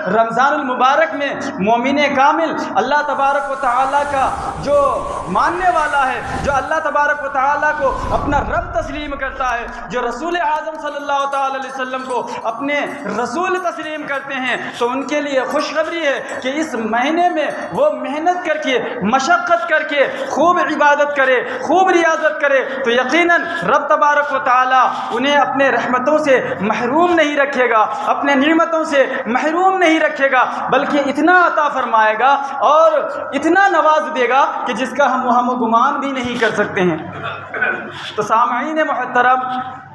رمضان المبارک میں مومن کامل اللہ تبارک و تعالیٰ کا جو ماننے والا ہے، جو اللہ تبارک و تعالیٰ کو اپنا رب تسلیم کرتا ہے، جو رسول اعظم صلی اللہ تعالی علیہ وسلم کو اپنے رسول تسلیم کرتے ہیں، تو ان کے لیے خوشخبری ہے کہ اس مہینے میں وہ محنت کر کے، مشقت کر کے خوب عبادت کرے، خوب ریاضت کرے، تو یقیناً رب تبارک و تعالیٰ انہیں اپنے رحمتوں سے محروم نہیں رکھے گا، اپنے نعمتوں سے محروم نہیں رکھے گا، بلکہ اتنا عطا فرمائے گا اور اتنا نواز دے گا کہ جس کا ہم و گمان بھی نہیں کر سکتے ہیں۔ تو سامعین محترم،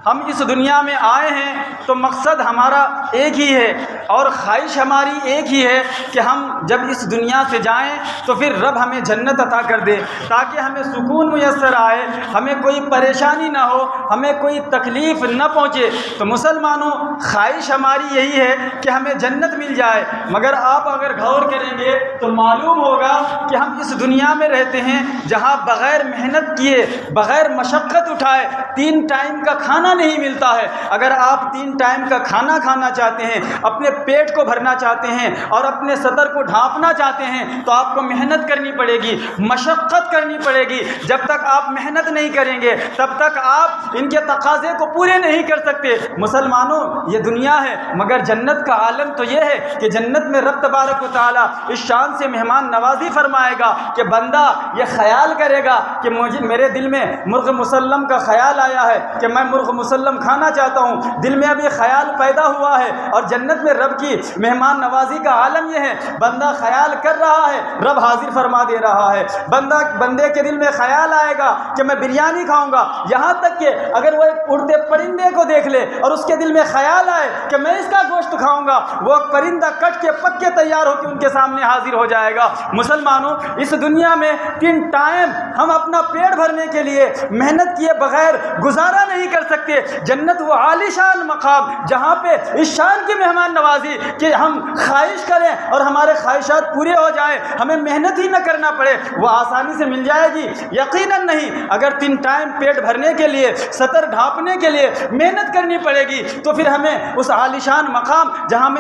ہم اس دنیا میں آئے ہیں تو مقصد ہمارا ایک ہی ہے اور خواہش ہماری ایک ہی ہے کہ ہم جب اس دنیا سے جائیں تو پھر رب ہمیں جنت عطا کر دے، تاکہ ہمیں سکون میسر آئے، ہمیں کوئی پریشانی نہ ہو، ہمیں کوئی تکلیف نہ پہنچے۔ تو مسلمانوں، خواہش ہماری یہی ہے کہ ہمیں جنت مل جائے، مگر آپ اگر غور کریں گے تو معلوم ہوگا کہ ہم اس دنیا میں رہتے ہیں جہاں بغیر محنت کیے، بغیر مشقت اٹھائے 3 ٹائم کا کھانا نہیں ملتا ہے۔ اگر آپ 3 ٹائم کا کھانا کھانا چاہتے ہیں، اپنے پیٹ کو بھرنا چاہتے ہیں اور اپنے صدر کو ڈھانپنا چاہتے ہیں، تو آپ کو محنت کرنی پڑے گی، مشقت کرنی پڑے گی۔ جب تک آپ محنت نہیں کریں گے تب تک آپ ان کے تقاضے کو پورے نہیں کر سکتے۔ مسلمانوں، یہ دنیا ہے، مگر جنت کا عالم تو یہ ہے کہ جنت میں رب تبارک و تعالیٰ اس شان سے مہمان نوازی فرمائے گا کہ بندہ یہ خیال کرے گا کہ میرے دل میں مرغ مسلم کا خیال آیا ہے کہ میں مرغ مسلم کھانا چاہتا ہوں، دل میں ابھی خیال پیدا ہوا ہے۔ اور جنت میں رب کی مہمان نوازی کا عالم یہ ہے، بندہ خیال کر رہا ہے، رب حاضر فرما دے رہا ہے۔ بندے کے دل میں خیال آئے گا کہ میں بریانی کھاؤں گا، یہاں تک کہ اگر وہ ایک اڑتے پرندے کو دیکھ لے اور اس کے دل میں خیال آئے کہ میں اس کا گوشت کھاؤں گا، وہ پرندہ کٹ کے پک کے تیار ہو کے ان کے سامنے حاضر ہو جائے گا۔ مسلمانوں، اس دنیا میں 3 ٹائم ہم اپنا پیٹ بھرنے کے لیے محنت کیے بغیر گزارا نہیں کر سکتے۔ جنت وہ عالی شان مقام جہاں پہ اس شان کی مہمان نوازی کہ ہم خواہش کریں اور ہمارے خواہشات پورے ہو جائیں، ہمیں محنت ہی نہ کرنا پڑے، وہ آسانی سے مل جائے گی؟ یقیناً نہیں۔ اگر 3 ٹائم پیٹ بھرنے کے لیے، سطر ڈھانپنے کے لیے محنت کرنی پڑے گی تو پھر ہمیں اس عالی شان مقام جہاں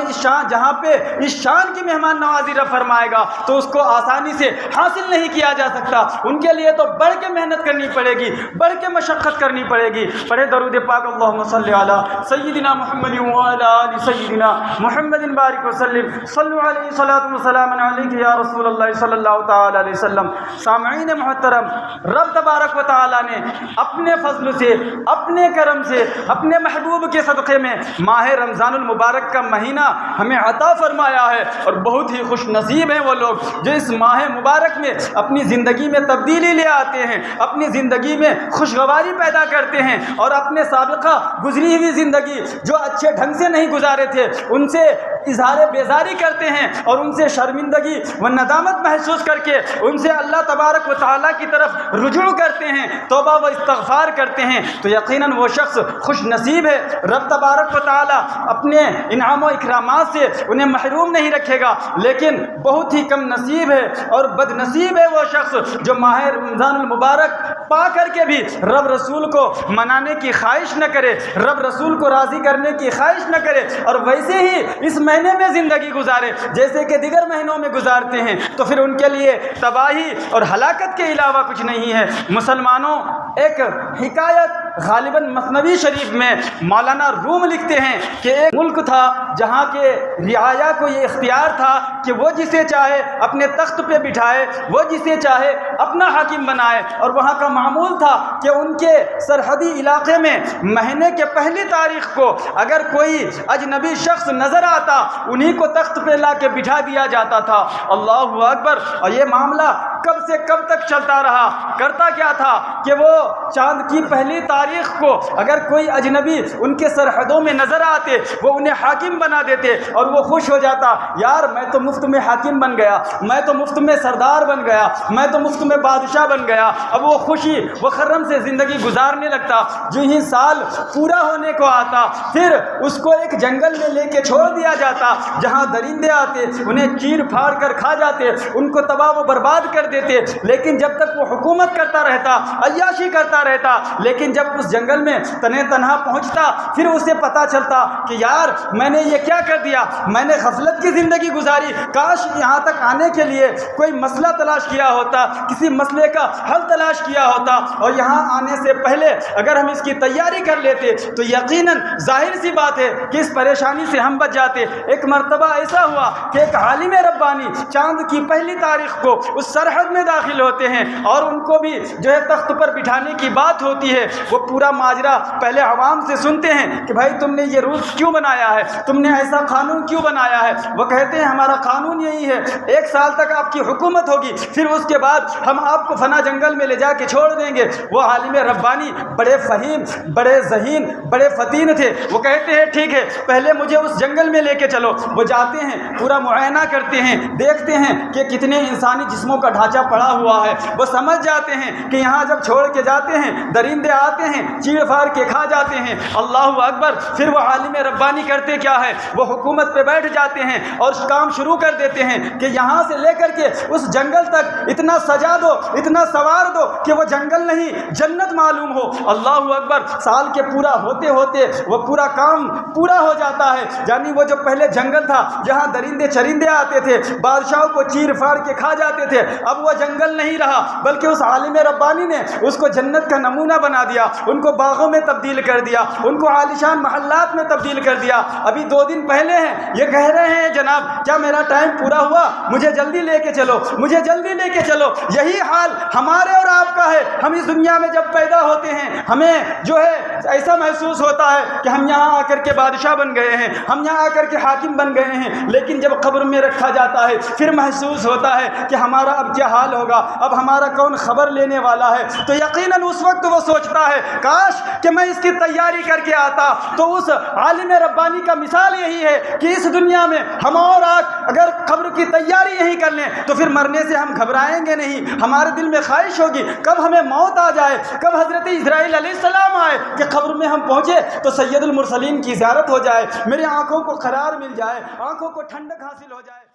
پہ اس شان کی مہمان نوازی رب فرمائے گا تو اس کو آسانی سے حاصل نہیں کیا جا سکتا۔ ان کے لیے تو بڑھ کے محنت کرنی پڑے گی، بڑھ کے مشقت کرنی پڑے گی۔ پڑھے درود پاک، اللہم صلی علی سیدنا محمد وعلی آل سیدنا محمد بارک وسلم، صلو علیہ صلاۃ وسلام علیک یا رسول اللہ صلی اللہ تعالی علیہ وسلم۔ سامعین محترم، رب تبارک و تعالی نے اپنے فضل سے، اپنے کرم سے، اپنے محبوب کے صدقے میں ماہ رمضان المبارک کا مہینہ ہمیں عطا فرمایا ہے، اور بہت ہی خوش نصیب ہیں وہ لوگ جو اس ماہ مبارک میں اپنی زندگی میں تبدیلی لے آتے ہیں، اپنی زندگی میں خوشگواری پیدا کرتے ہیں، اور اپنے سابقہ گزری ہوئی زندگی جو اچھے ڈھنگ سے نہیں گزارے تھے ان سے اظہار بیزاری کرتے ہیں، اور ان سے شرمندگی و ندامت محسوس کر کے ان سے اللہ تبارک و تعالیٰ کی طرف رجوع کرتے ہیں، توبہ و استغفار کرتے ہیں، تو یقیناً وہ شخص خوش نصیب ہے۔ رب تبارک و تعالیٰ اپنے انعام و اکرامات سے انہیں محروم نہیں رکھے گا، لیکن بہت ہی کم نصیب ہے اور بد نصیب ہے وہ شخص جو ماہ رمضان المبارک پا کر کے بھی رب رسول کو منانے کی خواہش نہ کرے، رب رسول کو راضی کرنے کی خواہش نہ کرے، اور ویسے ہی اس مہینے میں زندگی گزارے جیسے کہ دیگر مہینوں میں گزارتے ہیں، تو پھر ان کے لیے تباہی اور ہلاکت کے علاوہ کچھ نہیں ہے۔ مسلمانوں، ایک حکایت غالباً مثنوی شریف میں مولانا روم لکھتے ہیں کہ ایک ملک تھا جہاں کے رعایا کو یہ اختیار تھا کہ وہ جسے چاہے اپنے تخت پہ بٹھائے، وہ جسے چاہے اپنا حاکم بنائے، اور وہاں کا معمول تھا کہ ان کے سرحدی علاقے میں مہینے کے پہلی تاریخ کو اگر کوئی اجنبی شخص نظر آتا انہی کو تخت پہ لا کے بٹھا دیا جاتا تھا۔ اللہ اکبر! اور یہ معاملہ کب سے کب تک چلتا رہا؟ کرتا کیا تھا کہ وہ چاند کی پہلی تاریخ کو اگر کوئی اجنبی ان کے سرحدوں میں نظر آتے وہ انہیں حاکم بنا دیتے، اور وہ خوش ہو جاتا، یار میں تو مفت میں حاکم بن گیا، میں تو مفت میں سردار بن گیا، میں تو مفت میں بادشاہ بن گیا۔ اب وہ خوشی وہ خرم سے زندگی گزارنے لگتا۔ جو ہی سال پورا ہونے کو آتا پھر اس کو ایک جنگل میں لے کے چھوڑ دیا جاتا جہاں درندے آتے انہیں چیر پھاڑ کر کھا جاتے، ان کو تباہ و برباد کر دیتے، لیکن جب تک وہ حکومت کرتا رہتا، عیاشی کرتا رہتا، لیکن جب اس جنگل میں تنہا تنہا پہنچتا پھر اسے پتہ چلتا کہ یار میں نے یہ کیا کر دیا، میں نے غفلت کی زندگی گزاری، کاش یہاں تک آنے کے لیے کوئی مسئلہ تلاش کیا ہوتا، کسی مسئلے کا حل تلاش کیا ہوتا، اور یہاں آنے سے پہلے اگر ہم اس کی تیاری کر لیتے تو یقیناً ظاہر سی بات ہے کہ اس پریشانی سے ہم بچ جاتے۔ ایک مرتبہ ایسا ہوا کہ ایک عالم ربانی چاند کی پہلی تاریخ کو اس سرحد میں داخل ہوتے ہیں اور ان کو بھی جو ہے تخت پر بٹھانے کی بات ہوتی ہے۔ وہ پورا ماجرا پہلے عوام سے سنتے ہیں کہ بھائی تم نے یہ رولز کیوں بنایا ہے، تم نے ایسا قانون کیوں بنایا ہے۔ وہ کہتے ہیں ہمارا قانون یہی ہے، 1 سال تک آپ کی حکومت ہوگی، پھر اس کے بعد ہم آپ کو فنا جنگل میں لے جا کے چھوڑ دیں گے۔ وہ عالم ربانی بڑے فہیم، بڑے ذہین، بڑے فطین تھے۔ وہ کہتے ہیں ٹھیک ہے پہلے مجھے اس جنگل میں لے کے چلو۔ وہ جاتے ہیں، پورا معائنہ کرتے ہیں، دیکھتے ہیں کہ کتنے انسانی جسموں کا ڈھانچہ پڑا ہوا ہے۔ وہ سمجھ جاتے ہیں کہ یہاں جب چھوڑ کے جاتے ہیں درندے آتے ہیں چیڑ پھاڑ کے کھا جاتے ہیں۔ اللہ اکبر۔ پھر وہ عالم ربانی کرتے کیا ہے، وہ حکومت پہ بیٹھ جاتے ہیں اور کام شروع کر دیتے ہیں کہ یہاں سے لے کر کے اس جنگل تک اتنا سجا دو، اتنا سوار دو کہ وہ جنگل نہیں جنت معلوم ہو۔ اللہ اکبر۔ سال کے پورا ہوتے ہوتے وہ پورا کام پورا ہو جاتا ہے، یعنی وہ جو پہلے جنگل تھا جہاں درندے چرندے آتے تھے، بادشاہوں کو چیر پھاڑ کے کھا جاتے تھے، اب وہ جنگل نہیں رہا، بلکہ اس عالم ربانی نے اس کو جنت کا نمونہ بنا دیا، ان کو باغوں میں تبدیل کر دیا، ان کو عالیشان محلات میں تبدیل کر دیا۔ ابھی 2 دن پہلے ہیں یہ کہہ رہے ہیں جناب کیا میرا ٹائم پورا ہوا، مجھے جلدی لے کے چلو، مجھے جلدی لے کے چلو۔ یہی حال ہمارے اور آپ کا ہے۔ ہم اس دنیا میں جب پیدا ہوتے ہیں ہمیں جو ہے ایسا محسوس ہوتا ہے کہ ہم یہاں آ کر کے بادشاہ بن گئے ہیں، ہم یہاں آ کر کے حاکم بن گئے ہیں، لیکن جب قبر میں رکھا جاتا ہے پھر محسوس ہوتا ہے کہ ہمارا اب کیا حال ہوگا، اب ہمارا کون خبر لینے والا ہے۔ تو یقیناً اس وقت وہ سوچتا ہے کاش کہ میں اس کی تیاری کر کے آتا۔ تو اس عالم ربانی کا مثال یہی ہے کہ اس دنیا میں ہم اور آپ اگر قبر کی تیاری یہی کر لیں تو پھر مرنے سے ہم گھبرائیں گے نہیں، ہمارے دل میں خواہش ہوگی کب ہمیں موت آ جائے، کب حضرت اسرائیل علیہ السلام آئے کہ قبر میں ہم پہنچے تو سید المرسلین کی زیارت ہو جائے، میری آنکھوں کو قرار مل جائے، آنکھوں کو ٹھنڈک حاصل ہو جائے۔